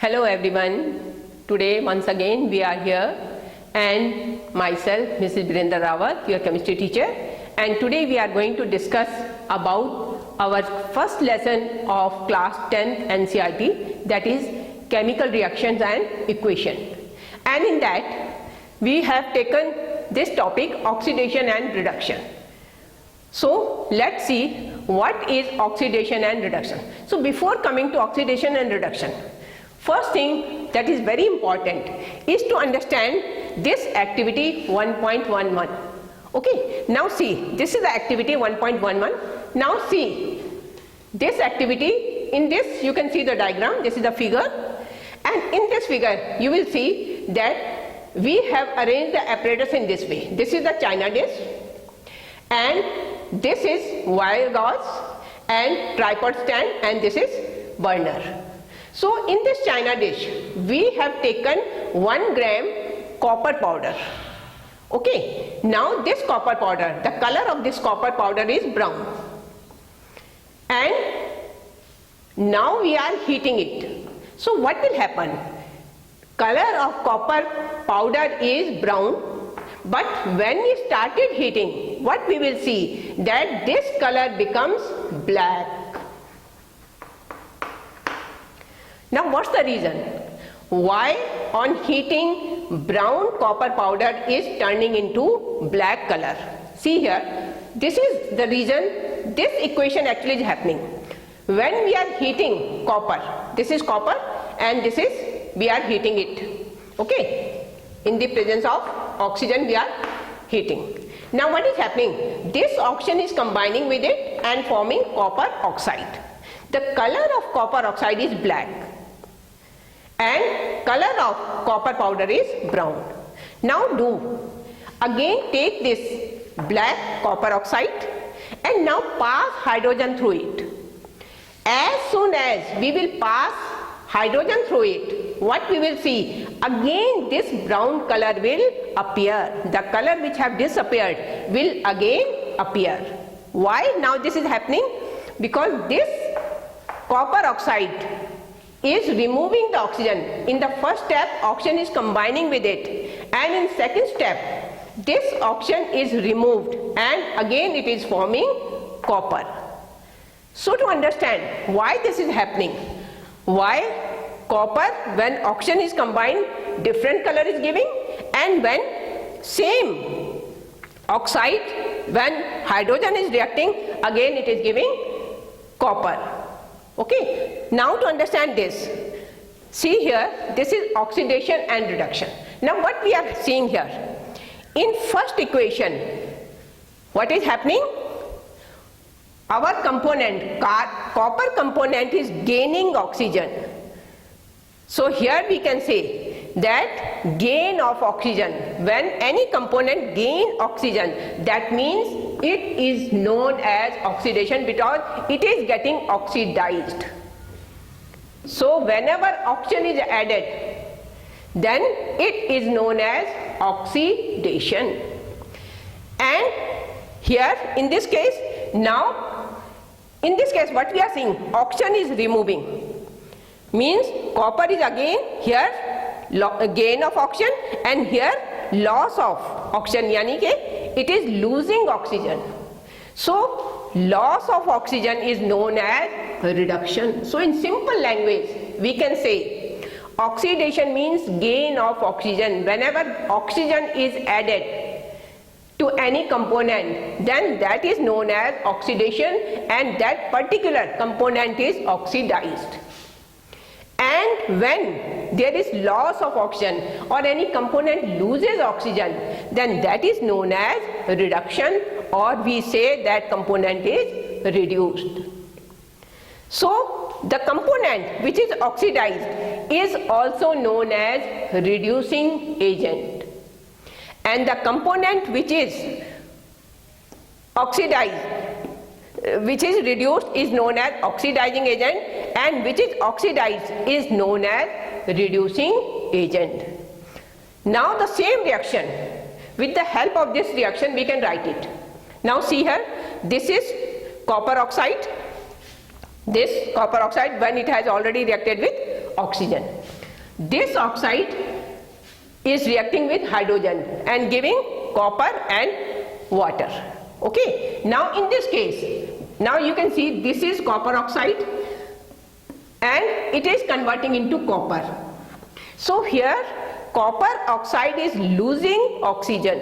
Hello everyone. Today once again we are here and myself Mrs. Virendra Rawat, your chemistry teacher, and today we are going to discuss about our first lesson of class 10th NCERT, that is chemical reactions and equation. And in that we have taken this topic, oxidation and reduction. So let's see what is oxidation and reduction. So before coming to oxidation and reduction, first thing that is very important is to understand this activity 1.11. Okay, now see, this is the activity 1.11. Now see, this activity, in this you can see the diagram, this is the figure, and in this figure you will see that we have arranged the apparatus in this way. This is the China dish, and this is wire gauze and tripod stand, and this is burner. So in this China dish we have taken 1 gram copper powder. Okay, now this copper powder, the color of this copper powder is brown, and now we are heating it. So what will happen? Color of copper powder is brown, but when we started heating, what we will see, that this color becomes black. Now what's the reason? Why on heating brown copper powder is turning into black color? See here, this is the reason this equation actually is happening. When we are heating copper, this is copper and this is, we are heating it. Okay, in the presence of oxygen we are heating. Now what is happening? This oxygen is combining with it and forming copper oxide. The color of copper oxide is black and color of copper powder is brown. Now do again take this black copper oxide and now pass hydrogen through it. As soon as we will pass hydrogen through it, what we will see, again this brown color will appear. The color which have disappeared will again appear. Why now this is happening? Because this copper oxide is removing the oxygen. In the first step, oxygen is combining with it, and in second step this oxygen is removed and again it is forming copper. So to understand why this is happening, why copper when oxygen is combined different color is giving, and when same oxide when hydrogen is reacting again it is giving copper. Okay, now to understand this, see here, this is oxidation and reduction. Now what we are seeing here, in first equation what is happening, our component, copper component is gaining oxygen. So here we can say that gain of oxygen, when any component gain oxygen, that means it is known as oxidation because it is getting oxidized. So whenever oxygen is added, then it is known as oxidation. And here in this case, now in this case what we are seeing, oxygen is removing, means copper is again here gain of oxygen and here loss of oxygen, yani ke it is losing oxygen. So loss of oxygen is known as reduction. So in simple language we can say oxidation means gain of oxygen. Whenever oxygen is added to any component, then that is known as oxidation and that particular component is oxidized. And when there is loss of oxygen or any component loses oxygen, then that is known as reduction, or we say that component is reduced. So the component which is oxidized is also known as reducing agent, and the component which is oxidized, which is reduced, is known as oxidizing agent, and which is oxidized is known as reducing agent. Now the same reaction, with the help of this reaction we can write it. Now see here, this is copper oxide, this copper oxide when it has already reacted with oxygen. This oxide is reacting with hydrogen and giving copper and water. Okay, now in this case, now you can see this is copper oxide and it is converting into copper. So here copper oxide is losing oxygen,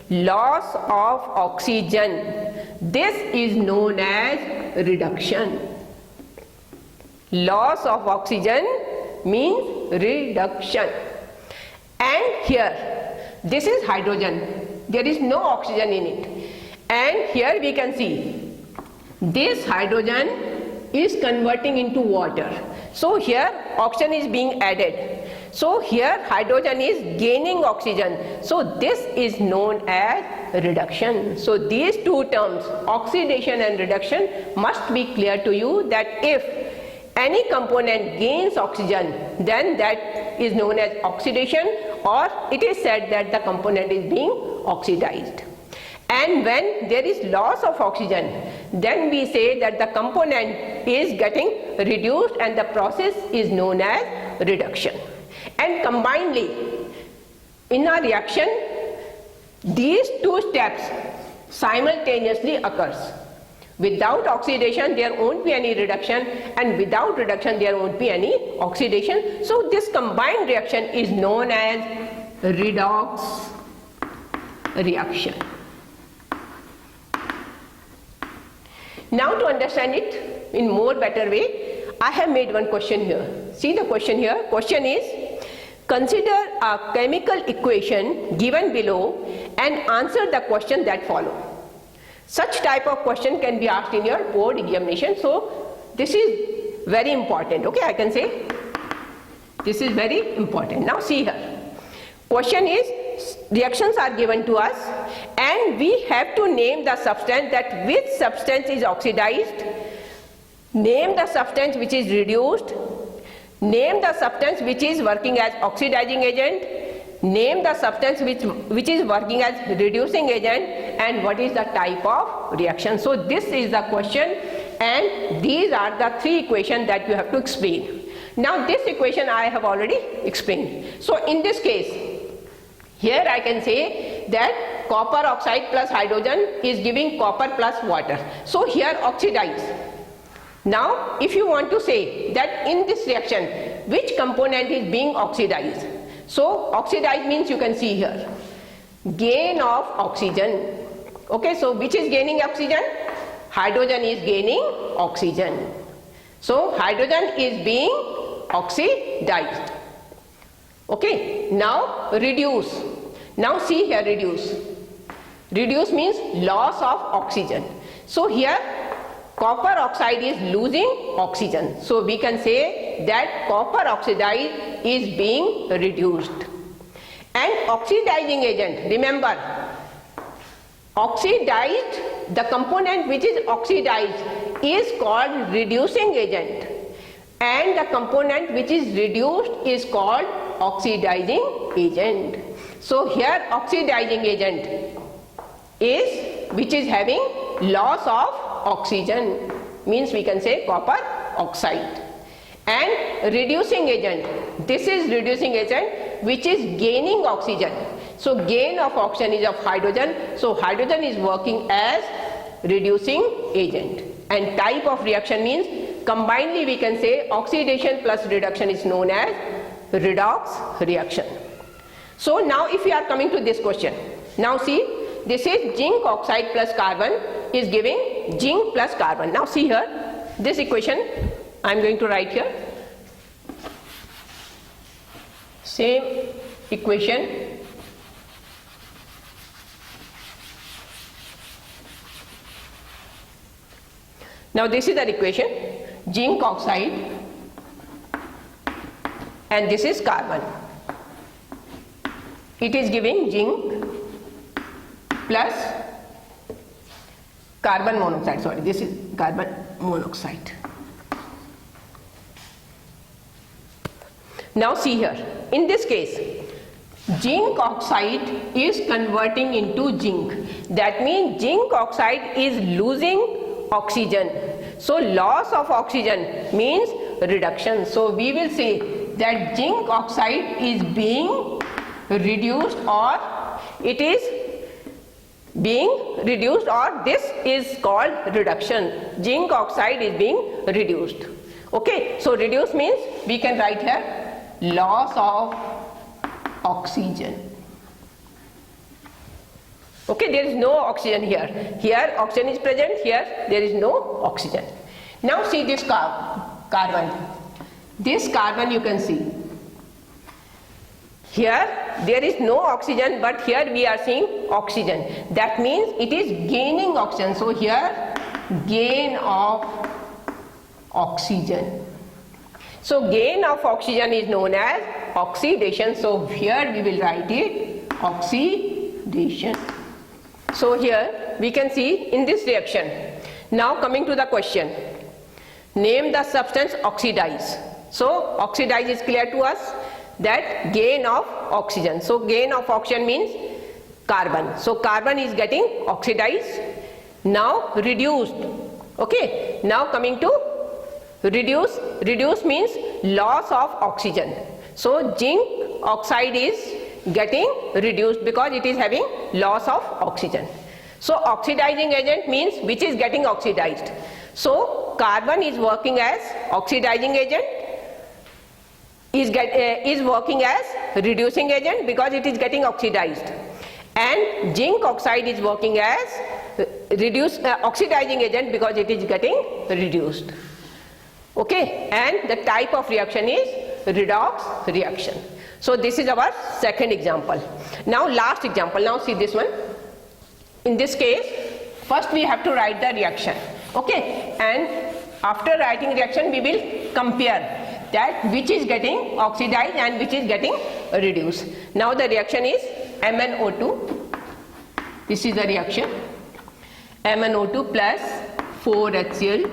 loss of oxygen. This is known as reduction. Loss of oxygen means reduction. And here this is hydrogen, there is no oxygen in it, and here we can see this hydrogen is converting into water. So here oxygen is being added, so here hydrogen is gaining oxygen, so this is known as reduction. So these two terms, oxidation and reduction, must be clear to you, that if any component gains oxygen, then that is known as oxidation, or it is said that the component is being oxidized. And when there is loss of oxygen, then we say that the component is getting reduced and the process is known as reduction. And combinedly, in a reaction, these two steps simultaneously occurs. Without oxidation there won't be any reduction, and without reduction there won't be any oxidation. So this combined reaction is known as redox reaction. Now to understand it in more better way, I have made one question here. See the question here. Question is, consider a chemical equation given below and answer the question that follow. Such type of question can be asked in your board examination. So this is very important. Okay, I can say this is very important. Now see here. Question is, reactions are given to us and we have to name the substance, that which substance is oxidized, name the substance which is reduced, name the substance which is working as oxidizing agent, name the substance which is working as reducing agent, and what is the type of reaction. So this is the question, and these are the three equations that you have to explain. Now this equation I have already explained. So in this case, here I can say that copper oxide plus hydrogen is giving copper plus water. So here oxidize. Now if you want to say that in this reaction which component is being oxidized, so oxidize means you can see here gain of oxygen. Okay, so which is gaining oxygen? Hydrogen is gaining oxygen. So hydrogen is being oxidized. Okay, now reduce. Now see here, reduce. Reduce means loss of oxygen. So here copper oxide is losing oxygen. So we can say that copper oxide is being reduced. And oxidizing agent, remember, oxidized, the component which is oxidized is called reducing agent, and the component which is reduced is called oxidizing agent. So here oxidizing agent is which is having loss of oxygen, means we can say copper oxide. And reducing agent, this is reducing agent which is gaining oxygen. So gain of oxygen is of hydrogen, so hydrogen is working as reducing agent. And type of reaction means combinedly we can say oxidation plus reduction is known as redox reaction. So now if we are coming to this question, now see, this is zinc oxide plus carbon is giving zinc plus carbon. Now see here, this equation I am going to write here. Same equation. Now this is the equation, zinc oxide and this is carbon. It is giving zinc plus carbon monoxide, sorry, this is carbon monoxide. Now see here, in this case, zinc oxide is converting into zinc. That means zinc oxide is losing oxygen. So loss of oxygen means reduction. So we will say that zinc oxide is being reduced, or it is being reduced, or this is called reduction. Zinc oxide is being reduced. Okay, so reduce means we can write here loss of oxygen. Okay, there is no oxygen here. Here oxygen is present, here there is no oxygen. Now see this carbon. This carbon you can see. Here there is no oxygen, but here we are seeing oxygen. That means it is gaining oxygen. So here gain of oxygen. So gain of oxygen is known as oxidation. So here we will write it oxidation. So here we can see in this reaction. Now coming to the question. Name the substance oxidize. So oxidize is clear to us, that gain of oxygen. So gain of oxygen means carbon. So carbon is getting oxidized. Now reduced. Okay. Now coming to reduce. Reduce means loss of oxygen. So zinc oxide is getting reduced because it is having loss of oxygen. So oxidizing agent means which is getting oxidized. So carbon is working as oxidizing agent, is working as reducing agent because it is getting oxidized, and zinc oxide is working as oxidizing agent because it is getting reduced. Okay, and the type of reaction is redox reaction. So this is our second example. Now last example. Now see this one. In this case, first we have to write the reaction. Okay, and after writing reaction we will compare that which is getting oxidized and which is getting reduced. Now the reaction is MnO2. This is the reaction. MnO2 plus 4HCl,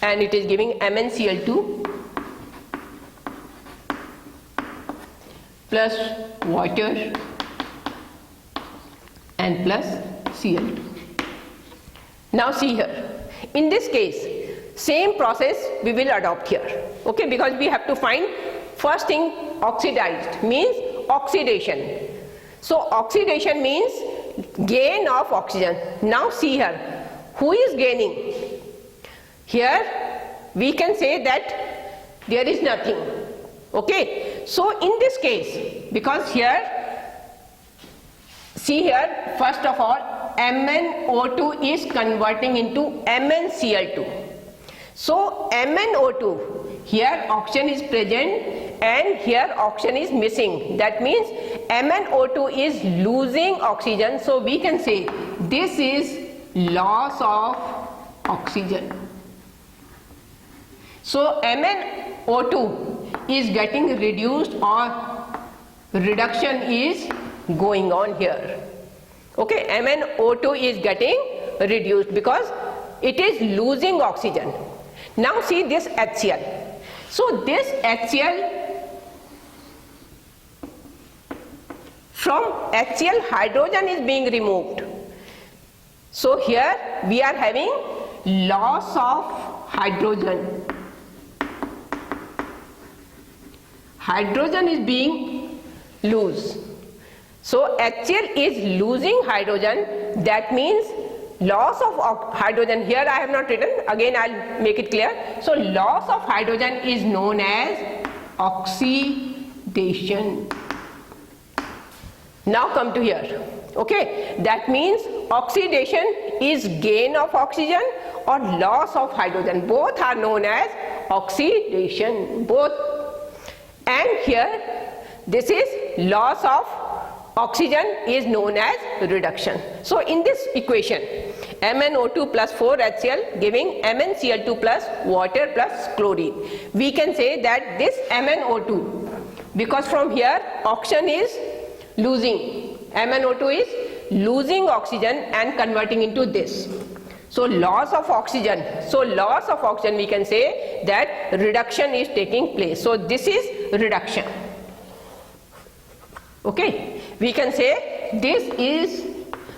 and it is giving MnCl2 plus water and plus Cl2. Now see here, in this case same process we will adopt here. Okay, because we have to find first thing oxidized means oxidation. So oxidation means gain of oxygen. Now see here, who is gaining? Here we can say that there is nothing. Okay, so in this case, because here see here, first of all MnO2 is converting into MnCl2. So MnO2, here oxygen is present and here oxygen is missing. That means MnO2 is losing oxygen. So we can say this is loss of oxygen. So MnO2 is getting reduced, or reduction is going on here. Okay, MnO2 is getting reduced because it is losing oxygen. Now see this HCl. So this HCl, from HCl hydrogen is being removed. So here we are having loss of hydrogen. Hydrogen is being loose. So HCl is losing hydrogen. That means loss of hydrogen. Here I have not written, again I'll make it clear. So loss of hydrogen is known as oxidation. Now come to here. Okay, that means oxidation is gain of oxygen or loss of hydrogen. Both are known as oxidation. Both. And here this is loss of oxygen is known as reduction. So in this equation, MnO2 plus 4HCl giving MnCl2 plus water plus chlorine. We can say that this MnO2, because from here oxygen is losing, MnO2 is losing oxygen and converting into this. So loss of oxygen. So loss of oxygen, we can say that reduction is taking place. So this is reduction. Okay, we can say this is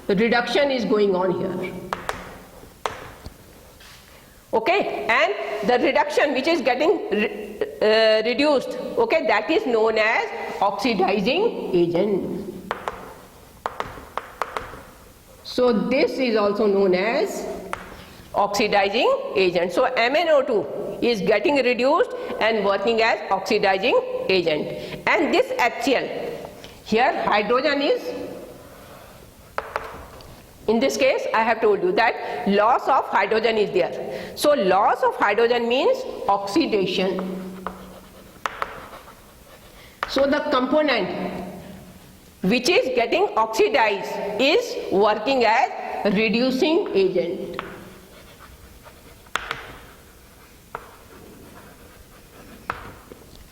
reduction is going on here. Okay, and the reduction which is getting reduced, okay, that is known as oxidizing agent. So this is also known as oxidizing agent. So MnO2 is getting reduced and working as oxidizing agent, and this HCl, here hydrogen is, in this case I have told you that loss of hydrogen is there. So loss of hydrogen means oxidation. So the component which is getting oxidized is working as reducing agent.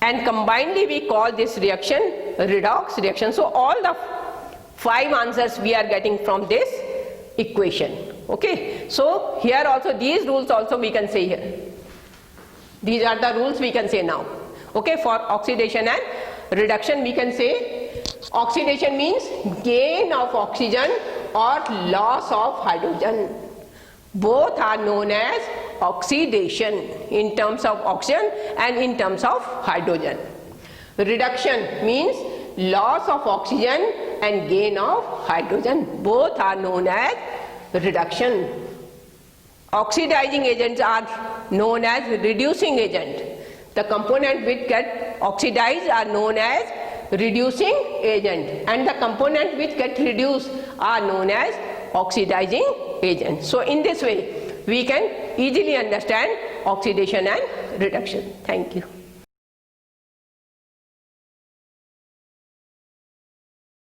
And combinedly we call this reaction redox reaction. So all the 5 answers we are getting from this equation. Okay, so here also these rules also we can say here. These are the rules we can say now. Okay, for oxidation and reduction we can say oxidation means gain of oxygen or loss of hydrogen. Both are known as oxidation in terms of oxygen and in terms of hydrogen. Reduction means loss of oxygen and gain of hydrogen. Both are known as reduction. Oxidizing agents are known as reducing agent. The component which get oxidized are known as reducing agent, and the component which get reduced are known as oxidizing agent. So in this way we can easily understand oxidation and reduction. Thank you.